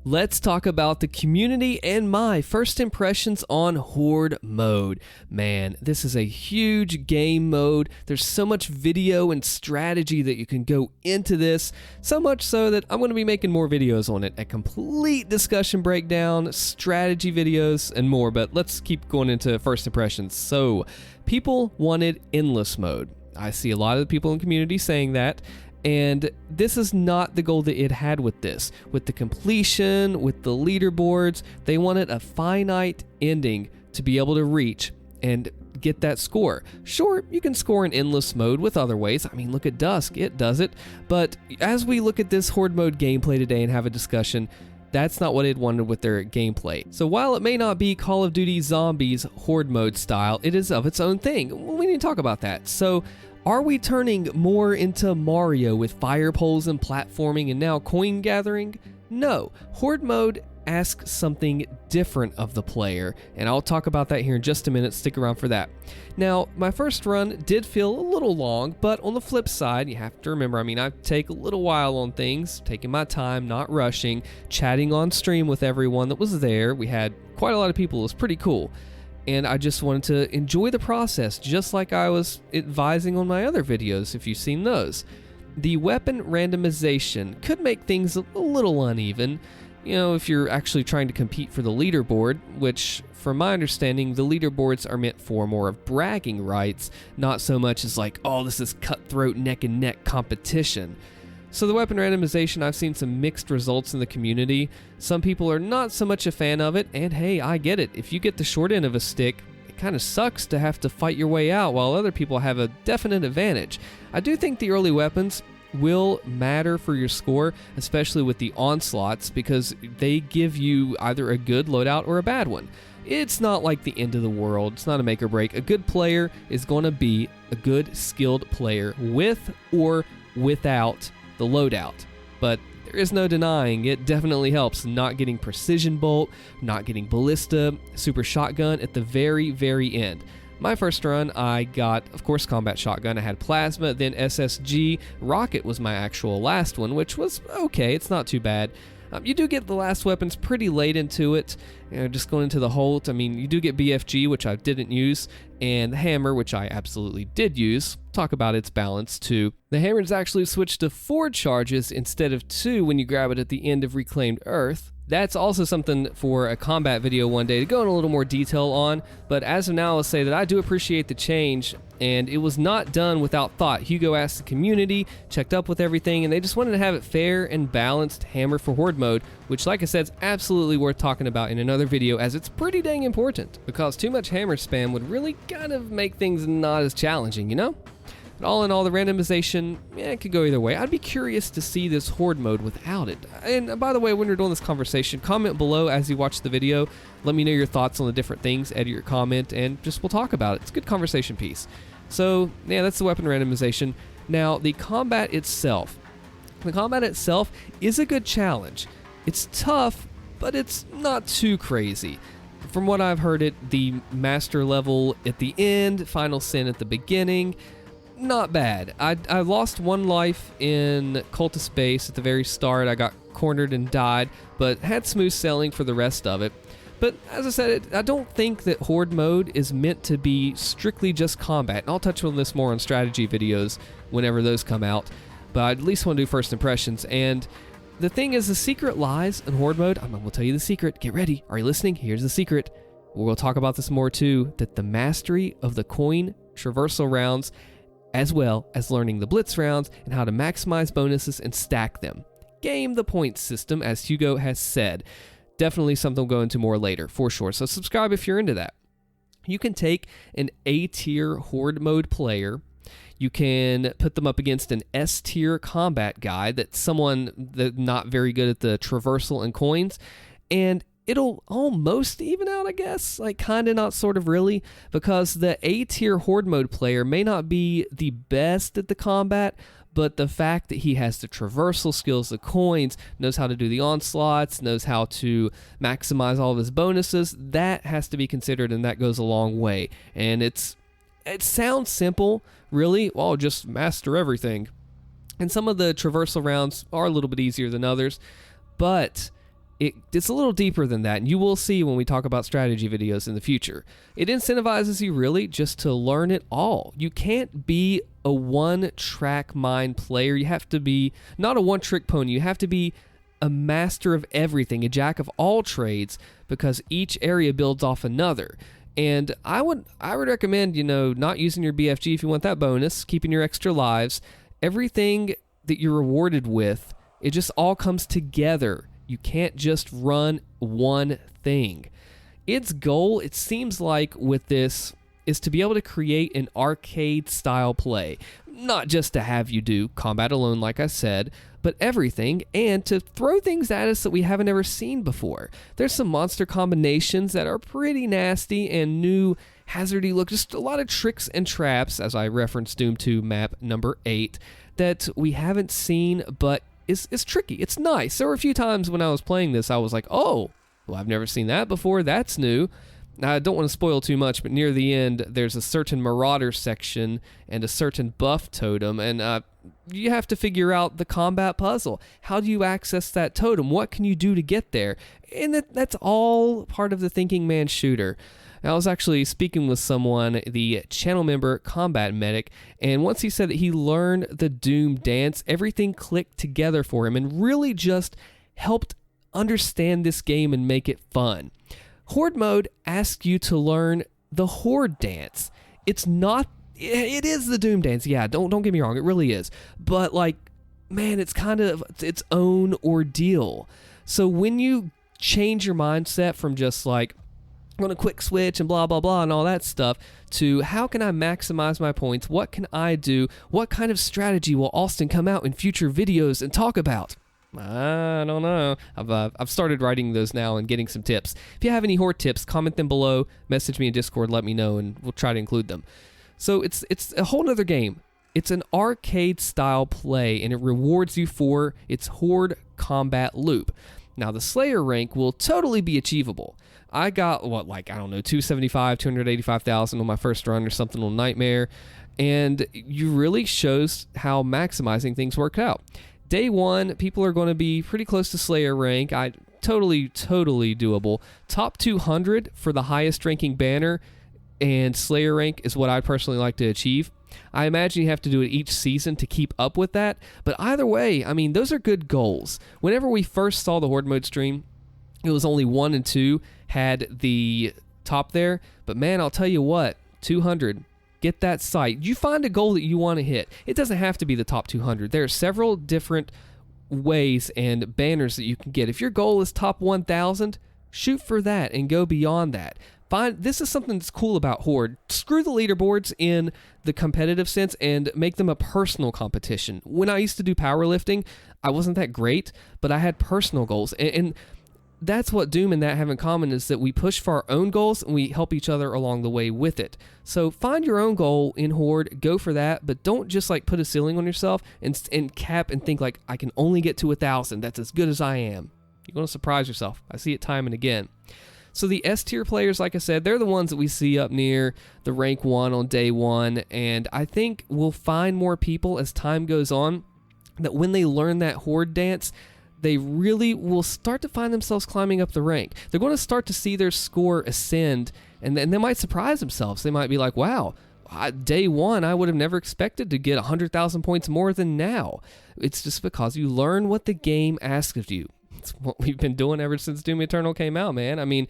Let's talk about the community and my first impressions on Horde mode. Man, this is a huge game mode. There's so much video and strategy that you can go into this, so much so that I'm going to be making more videos on it, a complete discussion breakdown, strategy videos, and more, but let's keep going into first impressions. So, people wanted endless mode. I see a lot of the people in the community saying that. And this is not the goal that it had with this. With the completion, with the leaderboards, they wanted a finite ending to be able to reach and get that score. Sure, you can score in endless mode with other ways. I mean, look at Dusk, it does it. But as we look at this Horde mode gameplay today and have a discussion, that's not what it wanted with their gameplay. So while it may not be Call of Duty Zombies Horde mode style, it is of its own thing. We need to talk about that. So, are we turning more into Mario with fire poles and platforming and now coin gathering? No. Horde mode asks something different of the player, and I'll talk about that here in just a minute. Stick around for that. Now, my first run did feel a little long, but on the flip side, you have to remember, I take a little while on things, taking my time, not rushing, chatting on stream with everyone that was there. We had quite a lot of people. It was pretty cool. And I just wanted to enjoy the process, just like I was advising on my other videos, if you've seen those. The weapon randomization could make things a little uneven, if you're actually trying to compete for the leaderboard, which, from my understanding, the leaderboards are meant for more of bragging rights, not so much as like, oh, this is cutthroat neck-and-neck competition. So the weapon randomization, I've seen some mixed results in the community. Some people are not so much a fan of it, and hey, I get it. If you get the short end of a stick, it kind of sucks to have to fight your way out while other people have a definite advantage. I do think the early weapons will matter for your score, especially with the onslaughts, because they give you either a good loadout or a bad one. It's not like the end of the world. It's not a make or break. A good player is going to be a good, skilled player with or without the loadout, but there is no denying it definitely helps not getting precision bolt, not getting ballista, super shotgun at the very, very end. My first run, I got, of course, combat shotgun. I had plasma, then SSG. Rocket was my actual last one, which was okay. It's not too bad. You do get the last weapons pretty late into it, just going into the Holt. You do get BFG, which I didn't use, and the hammer, which I absolutely did use. Talk about its balance, too. The hammer is actually switched to 4 charges instead of 2 when you grab it at the end of Reclaimed Earth. That's also something for a combat video one day to go in a little more detail on, but as of now, I'll say that I do appreciate the change, and it was not done without thought. Hugo asked the community, checked up with everything, and they just wanted to have it fair and balanced hammer for Horde mode, which, like I said, is absolutely worth talking about in another video, as it's pretty dang important, because too much hammer spam would really kind of make things not as challenging, But all in all, the randomization, it could go either way. I'd be curious to see this Horde mode without it. And by the way, when you're doing this conversation, comment below as you watch the video. Let me know your thoughts on the different things, edit your comment, and we'll talk about it. It's a good conversation piece. So, yeah, that's the weapon randomization. Now, the combat itself. The combat itself is a good challenge. It's tough, but it's not too crazy. From what I've heard, the master level at the end, final sin at the beginning, not bad. I lost 1 life in Cultist Base at the very start. I got cornered and died, but had smooth sailing for the rest of it. But as I said, I don't think that Horde mode is meant to be strictly just combat. And I'll touch on this more on strategy videos whenever those come out. But I at least want to do first impressions. And the thing is, the secret lies in Horde mode. I'm going to tell you the secret. Get ready. Are you listening? Here's the secret. We'll talk about this more too, that the mastery of the coin traversal rounds, as well as learning the blitz rounds and how to maximize bonuses and stack them. Game the points system, as Hugo has said. Definitely something we'll go into more later, for sure. So subscribe if you're into that. You can take an A-tier Horde mode player. You can put them up against an S-tier combat guy that's someone that's not very good at the traversal and coins, and it'll almost even out, I guess, like kind of, not sort of, really, because the A-tier Horde mode player may not be the best at the combat, but the fact that he has the traversal skills, the coins, knows how to do the onslaughts, knows how to maximize all of his bonuses, that has to be considered, and that goes a long way. And it sounds simple, really. Well, just master everything. And some of the traversal rounds are a little bit easier than others, but It's a little deeper than that, and you will see when we talk about strategy videos in the future. It incentivizes you really just to learn it all. You can't be a one-track mind player. You have to be not a one-trick pony. You have to be a master of everything, a jack of all trades, because each area builds off another. And I would recommend, not using your BFG if you want that bonus, keeping your extra lives. Everything that you're rewarded with, it just all comes together. You can't just run one thing. Its goal, it seems like with this, is to be able to create an arcade-style play. Not just to have you do combat alone, like I said, but everything, and to throw things at us that we haven't ever seen before. There's some monster combinations that are pretty nasty and new, hazardy look, just a lot of tricks and traps, as I referenced Doom 2 map number 8, that we haven't seen, but is tricky. It's nice. There were a few times when I was playing this, I was like, oh, well, I've never seen that before. That's new. Now, I don't want to spoil too much, but near the end, there's a certain Marauder section and a certain buff totem, and you have to figure out the combat puzzle. How do you access that totem? What can you do to get there? And that's all part of the Thinking Man shooter. I was actually speaking with someone, the channel member Combat Medic, and once he said that he learned the Doom dance, everything clicked together for him and really just helped understand this game and make it fun. Horde mode asks you to learn the Horde Dance. It is the Doom dance, yeah, don't get me wrong, it really is. But man, it's kind of its own ordeal. So when you change your mindset from just I'm going to quick switch and blah, blah, blah, and all that stuff, to how can I maximize my points? What can I do? What kind of strategy will Allstin come out in future videos and talk about? I don't know. I've started writing those now and getting some tips. If you have any Horde tips, comment them below, message me in Discord, let me know, and we'll try to include them. So it's a whole nother game. It's an arcade-style play, and it rewards you for its Horde combat loop. Now, the Slayer rank will totally be achievable. I got, 275, 285,000 on my first run or something on Nightmare, and you really shows how maximizing things work out. Day 1, people are going to be pretty close to Slayer rank. Totally doable. Top 200 for the highest ranking banner, and Slayer rank is what I'd personally like to achieve. I imagine you have to do it each season to keep up with that, but either way, those are good goals. Whenever we first saw the Horde mode stream, it was only 1 and 2 had the top there, but man, I'll tell you what, 200, get that sight. You find a goal that you want to hit. It doesn't have to be the top 200. There are several different ways and banners that you can get. If your goal is top 1,000, shoot for that and go beyond that. This is something that's cool about Horde. Screw the leaderboards in the competitive sense and make them a personal competition. When I used to do powerlifting, I wasn't that great, but I had personal goals. And that's what Doom and that have in common, is that we push for our own goals and we help each other along the way with it. So find your own goal in Horde, go for that, but don't just put a ceiling on yourself and cap and think I can only get to 1,000. That's as good as I am. You're going to surprise yourself. I see it time and again. So the S tier players, like I said, they're the ones that we see up near the rank 1 on day 1, and I think we'll find more people as time goes on that when they learn that Horde dance, they really will start to find themselves climbing up the rank. They're going to start to see their score ascend, and then they might surprise themselves. They might be like, wow, day 1, I would have never expected to get 100,000 points more than now. It's just because you learn what the game asks of you. It's what we've been doing ever since Doom Eternal came out, man.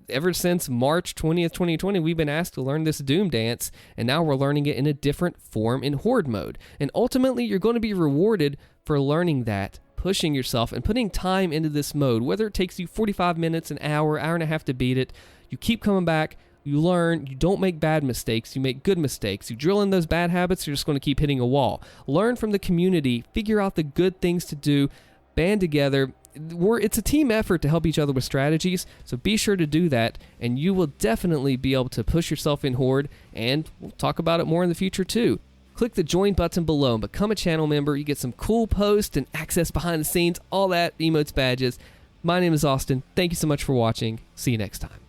Ever since March 20th, 2020, we've been asked to learn this Doom dance, and now we're learning it in a different form in Horde mode. And ultimately, you're going to be rewarded for learning that, pushing yourself, and putting time into this mode. Whether it takes you 45 minutes, an hour and a half to beat it, you keep coming back, you learn, you don't make bad mistakes, you make good mistakes. You drill in those bad habits, you're just going to keep hitting a wall. Learn from the community, figure out the good things to do, band together. It's a team effort to help each other with strategies, so be sure to do that, and you will definitely be able to push yourself in Horde, and we'll talk about it more in the future too. Click the join button below and become a channel member. You get some cool posts and access behind the scenes, all that, emotes, badges. My name is Austin. Thank you so much for watching. See you next time.